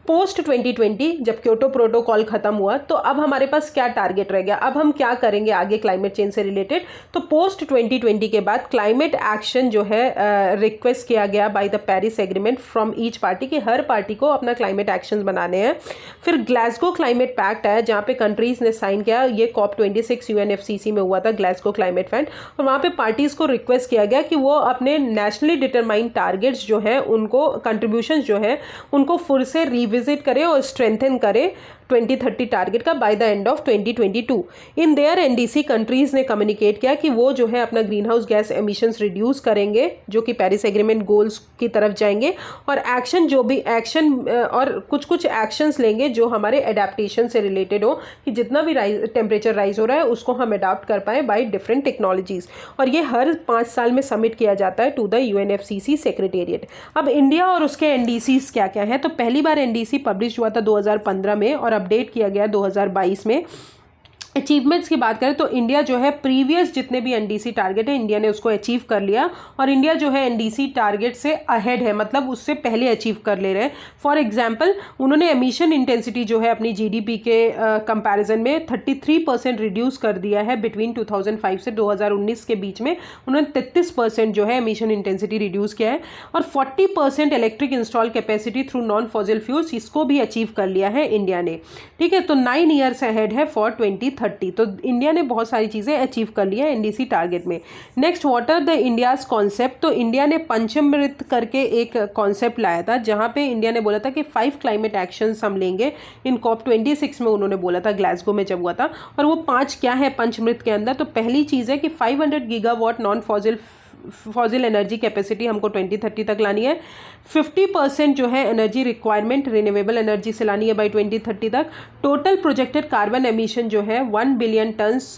पोस्ट 2020 जब क्योटो प्रोटोकॉल खत्म हुआ तो अब हमारे पास क्या टारगेट रह गया, अब हम क्या करेंगे आगे क्लाइमेट चेंज से रिलेटेड? तो पोस्ट 2020 के बाद क्लाइमेट एक्शन जो है रिक्वेस्ट किया गया by the Paris agreement from each party कि हर पार्टी को अपना क्लाइमेट एक्शन बनाने हैं। फिर ग्लासगो क्लाइमेट पैक्ट आया जहाँ पे कंट्रीज ने साइन किया, ये COP26 यूएनएफसीसी में हुआ था, ग्लासगो क्लाइमेट पैक्ट, और वहाँ पे पार्टीज़ को रिक्वेस्ट किया गया कि वो अपने नेशनली डिटरमाइंड टारगेट्स जो है उनको कंट्रीब्यूशन जो है उनको फिर से विजिट करें और स्ट्रेंथन करें 2030 टारगेट का by the end of 2022। In their NDC countries ने कम्युनिकेट किया कि वो जो है अपना green house gas emissions reduce करेंगे, जो कि पेरिस एग्रीमेंट गोल्स की तरफ जाएंगे, और एक्शन जो भी एक्शन और कुछ कुछ एक्शंस लेंगे जो हमारे एडेप्टेशन से रिलेटेड हो, कि जितना भी टेम्परेचर राइज हो रहा है उसको हम अडाप्ट कर पाए बाय डिफरेंट टेक्नोलॉजीज। और ये हर 5 साल में सबमिट किया जाता है टू द यूएनएफसीसी सेक्रेटेरिएट। अब इंडिया और उसके एनडीसीज क्या क्या है, तो पहली बार एनडीसी पब्लिश हुआ था 2015 में और अपडेट किया गया 2022 में। अचीवमेंट्स की बात करें तो इंडिया जो है प्रीवियस जितने भी एनडीसी टारगेट है इंडिया ने उसको अचीव कर लिया, और इंडिया जो है एनडीसी टारगेट से अहेड है, मतलब उससे पहले अचीव कर ले रहे हैं। फॉर एग्जांपल उन्होंने एमिशन इंटेंसिटी जो है अपनी जीडीपी के कंपैरिजन में 33% रिड्यूस कर दिया है बिटवीन 2005 से 2019 के बीच में। उन्होंने 33% जो है एमिशन इंटेंसिटी रिड्यूस किया है, और 40% electric install capacity through non fossil fuels, इसको भी अचीव कर लिया है इंडिया ने। ठीक है, तो 9 ईयर्स अहेड है फॉर 2030। तो इंडिया ने बहुत सारी चीज़ें अचीव कर ली है एनडीसी टारगेट में। Next, what are the India's concept, तो इंडिया ने पंचमृत करके एक कॉन्सेप्ट लाया था, जहां पे इंडिया ने बोला था कि 5 क्लाइमेट एक्शंस हम लेंगे। इन COP26 में उन्होंने बोला था, ग्लासगो में जब हुआ था। और वो 5 क्या है पंचमृत के अंदर, तो पहली चीज़ है कि 500 gigawatt non fossil energy capacity हमको 2030 तक लानी है। 50% जो है एनर्जी रिक्वायरमेंट रिन्यूएबल एनर्जी से लानी है बाय 2030 तक। टोटल प्रोजेक्टेड कार्बन एमिशन जो है 1 billion tons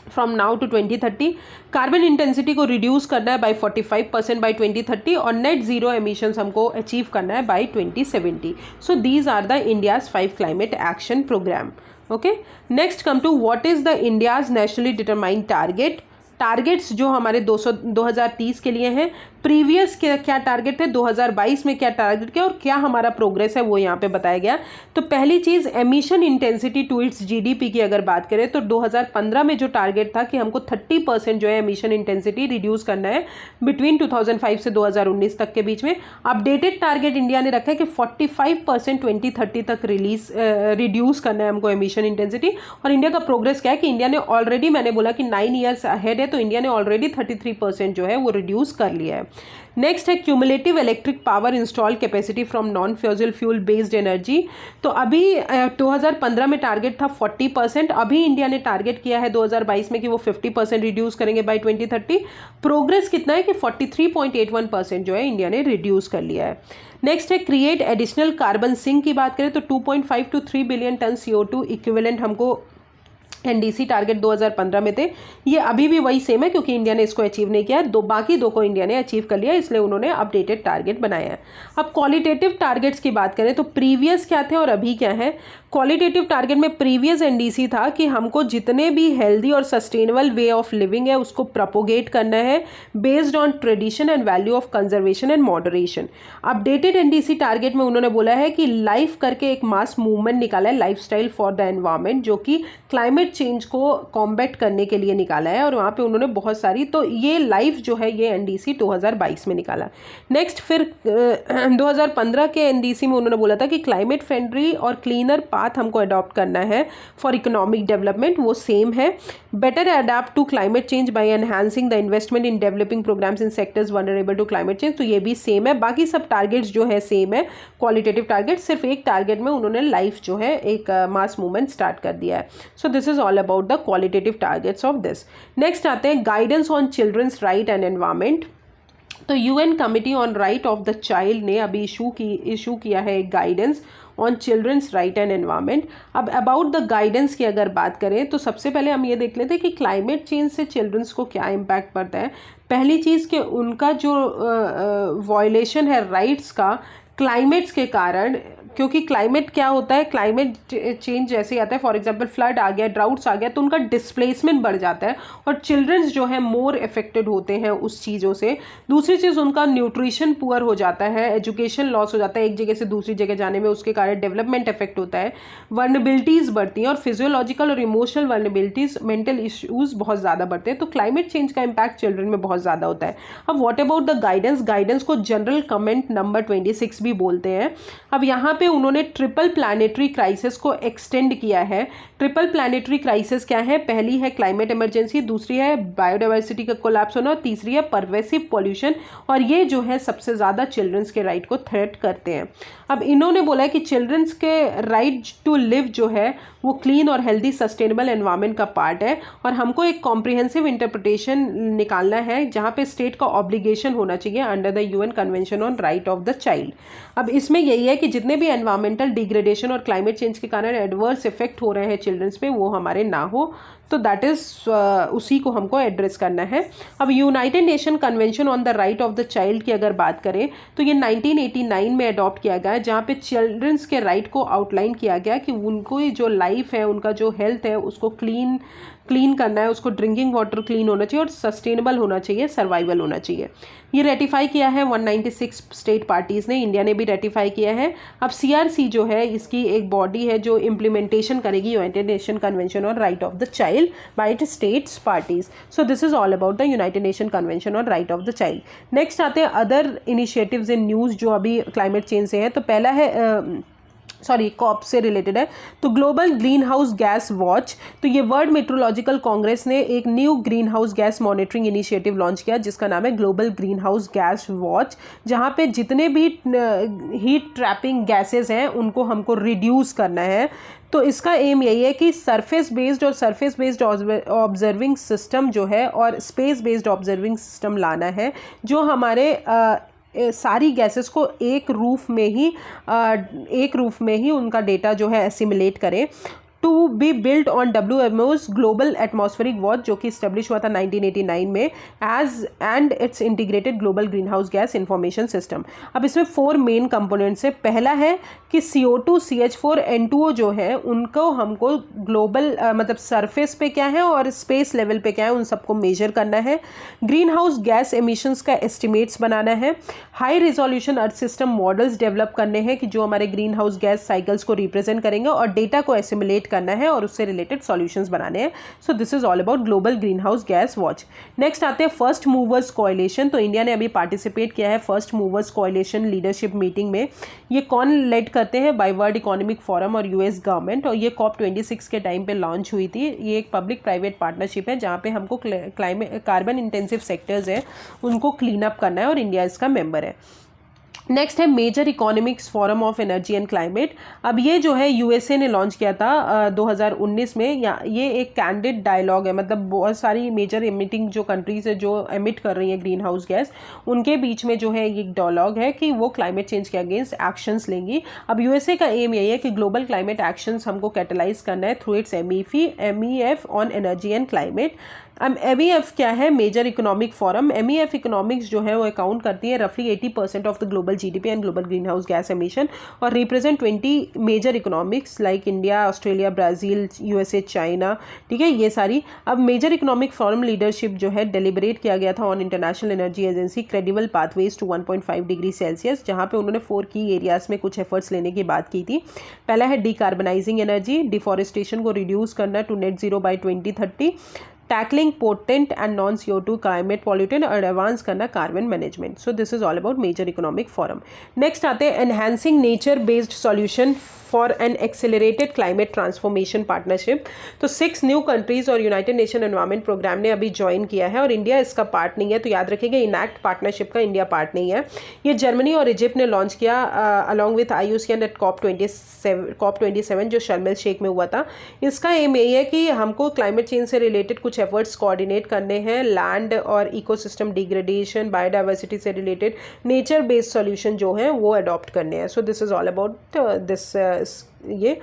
from now to 2030। Carbon intensity को रिड्यूस करना है बाय 45% बाय 2030, और नेट जीरो एमिशंस हमको अचीव करना है by 2070। So these are the India's 5 climate action programme. Okay, next come to what is the India's nationally determined target. Targets जो हमारे 2030 के लिए हैं, प्रीवियस क्या टारगेट थे, 2022 में क्या टारगेट किया, और क्या हमारा प्रोग्रेस है वो यहाँ पे बताया गया। तो पहली चीज़ emission intensity to its GDP की अगर बात करें तो 2015 में जो टारगेट था कि हमको 30% जो है एमिशन इंटेंसिटी रिड्यूस करना है बिटवीन 2005 से 2019 तक के बीच में। अपडेटेड टारगेट इंडिया ने रखा है कि 45% 2030 तक रिड्यूस करना है हमको एमिशन इंटेंसिटी। और इंडिया का प्रोग्रेस क्या है कि इंडिया ने ऑलरेडी, मैंने बोला कि 9 ईयर्स अहेड है, तो इंडिया ने ऑलरेडी 33% जो है वो रिड्यूस कर लिया है। नेक्स्ट है cumulative electric power install capacity from non fossil fuel based energy. तो अभी 2015 में टारगेट था 40%, अभी इंडिया ने टारगेट किया है 2022 में कि वो 50% रिड्यूस करेंगे बाय 2030। प्रोग्रेस कितना है कि 43.81% जो है इंडिया ने रिड्यूस कर लिया है। नेक्स्ट है क्रिएट एडिशनल कार्बन सिंक की बात करें तो 2.5 to 3 billion ton CO2 equivalent हमको एनडीसी टारगेट 2015 में थे। ये अभी भी वही सेम है क्योंकि इंडिया ने इसको अचीव नहीं किया, बाकी दो को इंडिया ने अचीव कर लिया, इसलिए उन्होंने अपडेटेड टारगेट बनाया है। अब क्वालिटेटिव टारगेट्स की बात करें तो प्रीवियस क्या थे और अभी क्या है। क्वालिटेटिव टारगेट में प्रीवियस एनडीसी था कि हमको जितने भी हेल्दी और सस्टेनेबल वे ऑफ लिविंग है उसको प्रोपोगेट करना है based on tradition and value of conservation and moderation. Updated NDC target में उन्होंने बोला है कि लाइफ करके एक मास मूवमेंट निकाला है, लाइफस्टाइल फॉर द एनवायरमेंट, जो कि क्लाइमेट चेंज को कॉम्बैट करने के लिए निकाला है, और वहाँ पे उन्होंने बहुत सारी, तो ये लाइफ जो है ये एनडीसी 2022 में निकाला। नेक्स्ट फिर 2015 के एनडीसी में उन्होंने बोला था कि क्लाइमेट फ्रेंडली और क्लीनर पाथ हमको अडॉप्ट करना है फॉर इकोनॉमिक डेवलपमेंट, वो सेम है। Better adapt to climate change by enhancing the investment in developing programmes in sectors vulnerable to climate change, तो ये भी सेम है। बाकी सब टारगेट्स जो है सेम है, क्वालिटेटिव टारगेट, सिर्फ एक टारगेट में उन्होंने लाइफ जो है एक मास मूवमेंट स्टार्ट कर दिया है। So this is all about the qualitative targets of this. Next आते हैं guidance on children's right and environment. तो UN committee on right of the child ने अभी इशू किया है एक guidance on children's right and environment. अब about the guidance की अगर बात करें तो सबसे पहले हम ये देख लेते हैं कि क्लाइमेट चेंज से चिल्ड्रंस को क्या इम्पैक्ट पड़ता है। पहली चीज़ कि उनका जो वायलेशन है राइट्स का क्लाइमेट्स के कारण, क्योंकि क्लाइमेट क्या होता है, क्लाइमेट चेंज जैसे आता है, फॉर एग्जांपल फ्लड आ गया, ड्राउट्स आ गया, तो उनका डिस्प्लेसमेंट बढ़ जाता है और चिल्ड्रंस जो है मोर इफेक्टेड होते हैं उस चीज़ों से। दूसरी चीज़, उनका न्यूट्रिशन पुअर हो जाता है, एजुकेशन लॉस हो जाता है एक जगह से दूसरी जगह जाने में, उसके कारण डेवलपमेंट इफेक्ट होता है, वर्नेबिलिटीज़ बढ़ती हैं, और फिजियोलॉजिकल और इमोशनल वर्नेबिलिटीज़, मेंटल इश्यूज़ बहुत ज़्यादा बढ़ते हैं। तो क्लाइमेट चेंज का इम्पैक्ट चिल्ड्रन में बहुत ज़्यादा होता है। अब what about the guidance, guidance को जनरल कमेंट नंबर 26 भी बोलते हैं। अब यहाँ पे पे उन्होंने ट्रिपल प्लानिटरी क्राइसिस को एक्सटेंड किया है। ट्रिपल प्लानिटरी क्राइसिस क्या है? पहली है क्लाइमेट इमरजेंसी, दूसरी है बायोडाइवर्सिटी का कोलैप्स होना, और तीसरी है परवेसिव पॉल्यूशन, और ये जो है सबसे ज़्यादा चिल्ड्रंस के राइट को थ्रेट करते हैं। अब इन्होंने बोला है कि चिल्ड्रंस के राइट टू लिव जो है वो क्लीन और हेल्दी सस्टेनेबल एनवायरनमेंट का पार्ट है, और हमको एक कॉम्प्रिहेंसिव इंटरप्रिटेशन निकालना है जहाँ पे स्टेट का ऑब्लिगेशन होना चाहिए under the UN convention on right of the child. अब इसमें यही है कि जितने भी एनवायरमेंटल डिग्रेडेशन और क्लाइमेट चेंज के कारण एडवर्स इफेक्ट हो रहे हैं चिल्ड्रंस पे, वो हमारे ना हो, तो दैट इज़ उसी को हमको एड्रेस करना है। अब United nation convention on the right of the child की अगर बात करें तो ये 1989 में अडॉप्ट किया गया है, जहाँ पे चिल्ड्रंस के राइट को आउटलाइन किया गया कि उनको जो लाइफ है, उनका जो हेल्थ है, उसको क्लीन करना है, उसको ड्रिंकिंग वाटर क्लीन होना चाहिए और सस्टेनेबल होना चाहिए, सर्वाइवल होना चाहिए। ये रेटिफाई किया है 196 स्टेट पार्टीज़ ने, इंडिया ने भी रेटिफाई किया है। अब CRC जो है इसकी एक बॉडी है जो इम्प्लीमेंटेशन करेगी united nation convention on right of the child by it states parties. So this is all about the united nation convention on right of the child. Next आते हैं अदर इनिशिएटिव्स इन न्यूज़ जो अभी climate change से है। तो पहला है corp से रिलेटेड है, तो global green house gas watch. तो ये वर्ल्ड मेट्रोलॉजिकल कांग्रेस ने एक new green house gas monitoring initiative launch किया जिसका नाम है global green house gas watch, जहाँ पे जितने भी हीट ट्रैपिंग गैसेस हैं उनको हमको रिड्यूस करना है। तो इसका एम यही है कि सरफेस बेस्ड ऑब्जर्विंग सिस्टम जो है और स्पेस बेस्ड ऑब्जर्विंग सिस्टम लाना है, जो हमारे सारी गैसेस को एक रूफ में ही उनका डेटा जो है एसिमुलेट करे। To be build on WMO's global atmospheric watch, जो कि स्टेब्लिश हुआ था 1989 में, and its integrated global green house gas information system. अब इसमें 4 मेन कंपोनेंट्स है। पहला है कि CO2, CH4, N2O जो है उनको हमको ग्लोबल मतलब सरफेस पे क्या है और स्पेस लेवल पे क्या है, उन सबको मेजर करना है। ग्रीन हाउस गैस एमिशंस का एस्टिमेट्स बनाना है। High resolution earth system models develop करने हैं कि जो हमारे ग्रीन हाउस गैस साइकिल्स को रिप्रेजेंट करेंगे, और डेटा को एसिमुलेट करना है और उससे रिलेटेड सॉल्यूशंस बनाने हैं। So this is all about global green house gas watch. Next आते हैं फर्स्ट मूवर्स कोएलिशन। तो इंडिया ने अभी पार्टिसिपेट किया है first movers coalition leadership meeting में। ये कौन लेड करते हैं? बाय वर्ल्ड इकोनॉमिक फोरम और US गवर्नमेंट, और ये COP26 के टाइम पे लॉन्च हुई थी। ये एक पब्लिक प्राइवेट पार्टनरशिप है जहाँ पे हमको कार्बन इंटेंसिव सेक्टर्स हैं उनको क्लीन अप करना है, और इंडिया इसका मेंबर है। नेक्स्ट है major economics forum of energy and climate. अब ये जो है USA ने लॉन्च किया था 2019 में। ये एक कैंडिड डायलॉग है, मतलब बहुत सारी मेजर एमिटिंग जो कंट्रीज है जो एमिट कर रही हैं ग्रीन हाउस गैस, उनके बीच में जो है एक डायलॉग है कि वो क्लाइमेट चेंज के अगेंस्ट एक्शंस लेंगी। अब USA का एम यही है कि ग्लोबल क्लाइमेट एक्शंस हमको कैटलाइज करना है through its MEF on energy and climate. अब MEF क्या है? Major economic forum. MEF economics जो है वो अकाउंट करती है रफली 80% of the global GDP and global green house gas emission, और represent 20 major economics like India, Australia, Brazil, USA, China. ठीक है, ये सारी। अब मेजर इकोनॉमिक फोरम लीडरशिप जो है डेलिब्रेट किया गया था on international energy agency credible pathways to 1.5 degree Celsius, जहाँ पे उन्होंने 4 की एरियाज में कुछ एफर्ट्स लेने की बात की थी। पहला है डिकार्बनाइजिंग एनर्जी, डिफॉरेस्टेशन को रिड्यूस करना to net zero by 2030, tackling potent and non CO2 climate pollutant, और एडवांस करना carbon management. So this is all about major economic forum. Next आते हैं enhancing nature based solution for an accelerated climate transformation partnership. तो 6 new countries और united nation environment programme ने अभी join किया है, और इंडिया इसका पार्ट नहीं है। तो याद रखिएगा, इनैक्ट पार्टनरशिप का इंडिया पार्ट नहीं है। ये जर्मनी और इजिप्ट ने लॉन्च किया along with IUCN eight COP27 जो शर्म एल शेख में हुआ था। इसका एम यही है कि हमको क्लाइमेट चेंज से रिलेटेड कुछ एफर्ट्स कोऑर्डिनेट करने हैं, लैंड और इकोसिस्टम डिग्रेडेशन, बायोडाइवर्सिटी से रिलेटेड नेचर बेस्ड सॉल्यूशन जो है वो अडॉप्ट करने हैं। So this is all about this. ये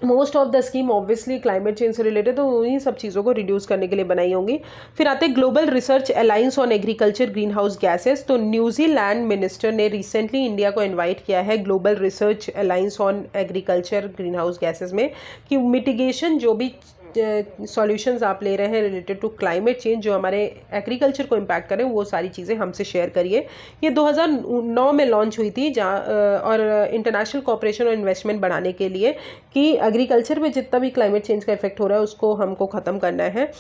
most of the scheme obviously climate change से रिलेटेड, तो उन्हीं सब चीज़ों को रिड्यूस करने के लिए बनाई होंगी। फिर आते हैं global research alliance on agriculture green house gases. तो न्यूजीलैंड मिनिस्टर ने रिसेंटली इंडिया को इनवाइट किया है global research alliance on agriculture green house gases में, कि मिटिगेशन जो भी सॉल्यूशंस आप ले रहे हैं रिलेटेड टू क्लाइमेट चेंज जो हमारे एग्रीकल्चर को इम्पैक्ट करें, वो सारी चीज़ें हमसे शेयर करिए। ये 2009 में लॉन्च हुई थी, जहाँ और इंटरनेशनल कोऑपरेशन और इन्वेस्टमेंट बढ़ाने के लिए कि एग्रीकल्चर में जितना भी क्लाइमेट चेंज का इफेक्ट हो रहा है उसको हमको ख़त्म करना है।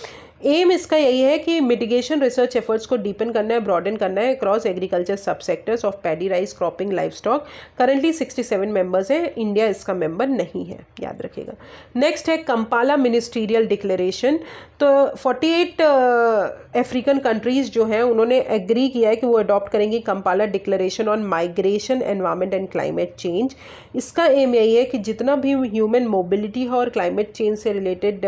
एम इसका यही है कि मिटिगेशन रिसर्च एफर्ट्स को डीपन करना है, ब्रॉडन करना है अक्रॉस एग्रीकल्चर सब sectors of paddy, rice, cropping, life stock. Currently 67 members है, इंडिया इसका मेंबर नहीं है, याद रखिएगा। नेक्स्ट है कंपाला मिनिस्ट्रियल डिक्लेरेशन। तो 48 अफ्रीकन कंट्रीज़ जो हैं उन्होंने एग्री किया है कि वो अडॉप्ट करेंगी Kampala declaration on migration, environment and climate change. इसका एम यही है कि जितना भी ह्यूमन मोबिलिटी है और क्लाइमेट चेंज से रिलेटेड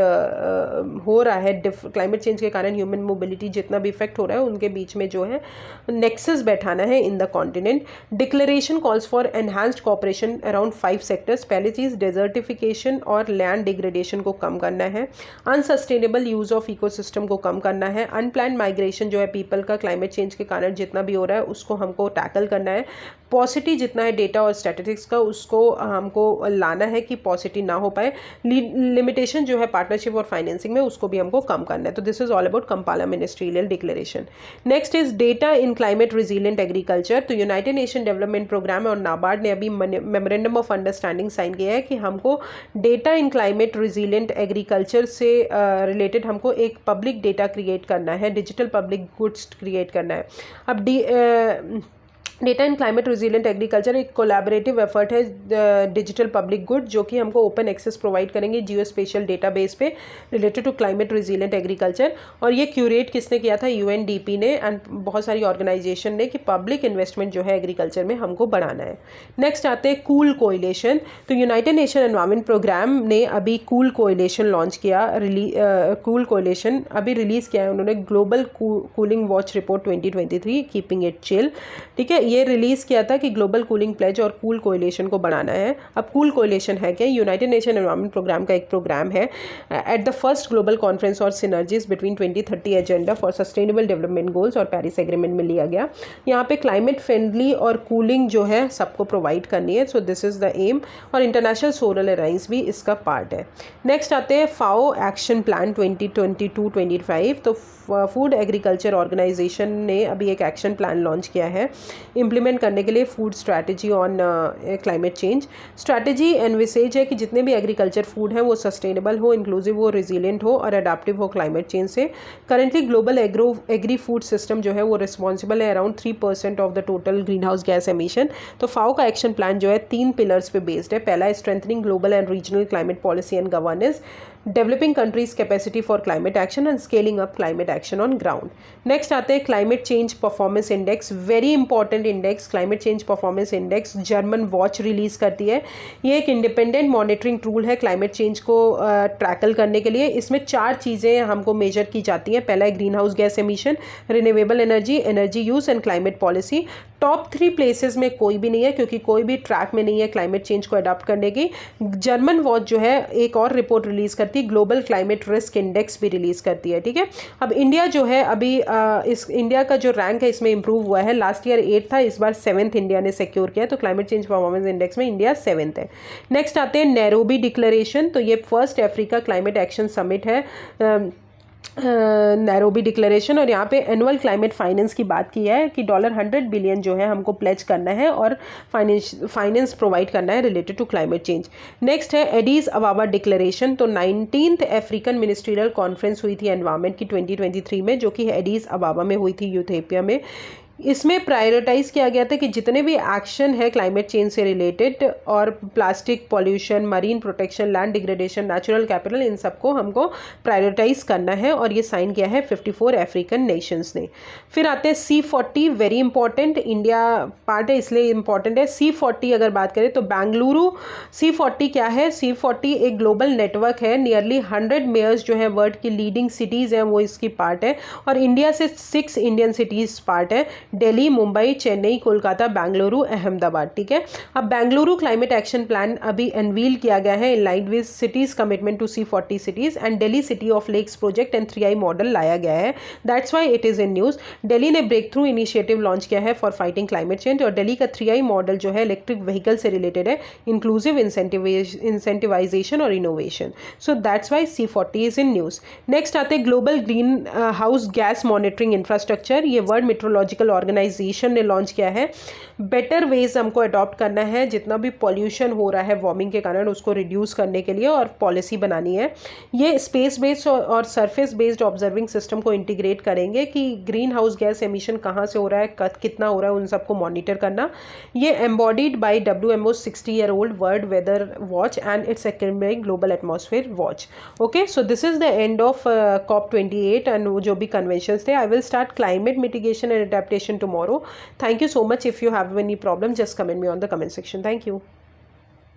हो रहा है, क्लाइमेट चेंज के कारण ह्यूमन मोबिलिटी जितना भी इफेक्ट हो रहा है उनके बीच में जो है नेक्सस बैठाना है in the continent. Declaration calls for enhanced cooperation around 5 sectors. पहली चीज़ डेजर्टिफिकेशन और लैंड डिग्रेडेशन को कम करना है, अनसस्टेनेबल यूज़ ऑफ इकोसिस्टम को कम करना है, अनप्लान्ड माइग्रेशन जो है पीपल का क्लाइमेट चेंज के कारण जितना भी हो रहा है उसको हमको टैकल करना है। पॉसिटी जितना है डेटा और स्टैटिस्टिक्स का उसको हमको लाना है कि पॉसिटी ना हो पाए। लिमिटेशन जो है पार्टनरशिप और फाइनेंसिंग में उसको भी हमको कम करना है। तो this is all about Kampala ministerial declaration. Next is data in climate resilient agriculture. तो यूनाइटेड नेशन डेवलपमेंट प्रोग्राम और नाबार्ड ने अभी मेमोरेंडम ऑफ अंडरस्टैंडिंग साइन किया है कि हमको data in climate resilient agriculture से रिलेटेड हमको एक पब्लिक डेटा क्रिएट करना है, डिजिटल पब्लिक गुड्स क्रिएट करना है। अब data in climate resilient agriculture एक कोलैबोरेटिव एफर्ट है डिजिटल पब्लिक गुड जो कि हमको ओपन एक्सेस प्रोवाइड करेंगे जियो स्पेशल डेटाबेस पे related to climate resilient agriculture. और ये क्यूरेट किसने किया था? यूएनडीपी ने एंड बहुत सारी ऑर्गेनाइजेशन ने कि पब्लिक इन्वेस्टमेंट जो है एग्रीकल्चर में हमको बढ़ाना है। नेक्स्ट आते हैं कूल कोएलिशन। तो यूनाइटेड नेशन एनवायरनमेंट प्रोग्राम ने अभी कूल कोएलिशन लॉन्च किया, कूल कोएलिशन अभी रिलीज़ किया है उन्होंने, global cooling watch report 2023 keeping it chill. ठीक है, ये रिलीज़ किया था कि ग्लोबल कूलिंग प्लेज और कूल कोएलिशन को बढ़ाना है। अब कूल कोएलिशन है क्या? यूनाइटेड नेशन एनवायरनमेंट प्रोग्राम का एक प्रोग्राम है at the first global conference और synergies between 2030 agenda for sustainable development goals और पेरिस एग्रीमेंट में लिया गया। यहाँ पे क्लाइमेट फ्रेंडली और कूलिंग जो है सबको प्रोवाइड करनी है। So this is the aim और इंटरनेशनल सोलर अलायंस भी इसका पार्ट है। नेक्स्ट आते हैं फाओ एक्शन प्लान 2022-25। तो फूड एग्रीकल्चर ऑर्गेनाइजेशन ने अभी एक एक्शन प्लान लॉन्च किया है इम्प्लीमेंट करने के लिए food strategy on climate change. Strategy envisages है कि जितने भी एग्रीकल्चर फूड हैं वो सस्टेनेबल हो, इंक्लूसिव हो, रेजिलिएंट हो और अडेप्टिव हो क्लाइमेट चेंज से। Currently global agri food system जो है वो रिस्पॉन्सिबल है around 3% of the total green house gas emission. तो फाओ का एक्शन प्लान जो है 3 पिलर्स पे बेस्ड है। पहला है strengthening global and regional climate policy and governance, developing countries capacity for climate action and scaling up climate action on ground. Next आते हैं climate change performance index, very important index. Climate change performance index German watch release करती है। ये एक independent monitoring tool है climate change को tackle करने के लिए। इसमें 4 चीज़ें हमको मेजर की जाती हैं। पहला है green house gas emission, renewable energy, energy use and climate policy. Top 3 places में कोई भी नहीं है क्योंकि कोई भी ट्रैक में नहीं है क्लाइमेट चेंज को अडॉप्ट करने की। जर्मन वॉच जो है एक और रिपोर्ट रिलीज करती है, ग्लोबल क्लाइमेट रिस्क इंडेक्स भी रिलीज करती है। ठीक है, अब इंडिया जो है अभी इस इंडिया का जो रैंक है इसमें इंप्रूव हुआ है। लास्ट ईयर 8 था, इस बार 7th इंडिया ने सिक्योर किया, तो क्लाइमेट चेंज परफॉर्मेंस इंडेक्स में इंडिया 7th है। नेक्स्ट आते हैं नैरोबी डिक्लेरेशन। तो ये first Africa climate action summit है, नैरोबी डिक्लेरेशन, और यहाँ पे एनुअल क्लाइमेट फाइनेंस की बात की है कि $100 बिलियन जो है हमको प्लेज करना है और फाइनेंस प्रोवाइड करना है related to climate change. Next है एडीज अबाबा डिक्लेरेशन। तो 19th अफ्रीकन मिनिस्ट्रियल कॉन्फ्रेंस हुई थी एनवायरनमेंट की 2023 में, जो कि एडीज अबाबा में हुई थी यूथोपिया में। इसमें प्रायोरिटाइज किया गया था कि जितने भी एक्शन है क्लाइमेट चेंज से रिलेटेड और plastic pollution, marine protection, land degradation, natural capital, इन सबको हमको प्रायोरिटाइज करना है और ये साइन किया है 54 अफ्रीकन नेशंस ने। फिर आते हैं C40, very important, India part है इसलिए इंपॉर्टेंट है। C40 अगर बात करें तो बेंगलुरु, C40 क्या है? C40 एक ग्लोबल नेटवर्क है, नियरली 100 मेयर्स जो है वर्ल्ड की लीडिंग सिटीज़ हैं वो इसकी पार्ट है और इंडिया से 6 इंडियन सिटीज़ पार्ट है, दिल्ली, मुंबई, चेन्नई, कोलकाता, बेंगलुरु, अहमदाबाद। ठीक है, अब बेंगलुरु क्लाइमेट एक्शन प्लान अभी अनवील किया गया है in line with cities commitment to C40 cities and Delhi city of lakes project and 3I model लाया गया है, that's why it is in news. Delhi ने ब्रेक थ्रू इनिशिएटिव लॉन्च किया है फॉर फाइटिंग क्लाइमेट चेंज और दिल्ली का 3I मॉडल जो है इलेक्ट्रिक व्हीकल से रिलेटेड है, इंक्लूसिव इंसेंटिवाइजेशन और innovation. So that's why C40 is in news. Next आते हैं global green house gas monitoring infrastructure. ये वर्ल्ड मेट्रोलॉजिकल ऑर्गेनाइजेशन ने लॉन्च किया है। बेटर वेज हमको अडॉप्ट करना है, जितना भी पॉल्यूशन हो रहा है वार्मिंग के कारण उसको रिड्यूस करने के लिए, और पॉलिसी बनानी है। ये स्पेस बेस्ड और सरफेस बेस्ड ऑब्जर्विंग सिस्टम को इंटीग्रेट करेंगे कि ग्रीन हाउस गैस एमिशन कहाँ से हो रहा है, कितना हो रहा है, उन सबको मॉनिटर करना। ये embodied by WMO 60-year-old world weather watch and its activating global atmosphere watch. Okay, so this is the end of COP28 and जो भी कन्वेंशंस थे। I will start climate mitigation and adaptation tomorrow. Thank you so much. If you have any problem, just comment me on the comment section. Thank you.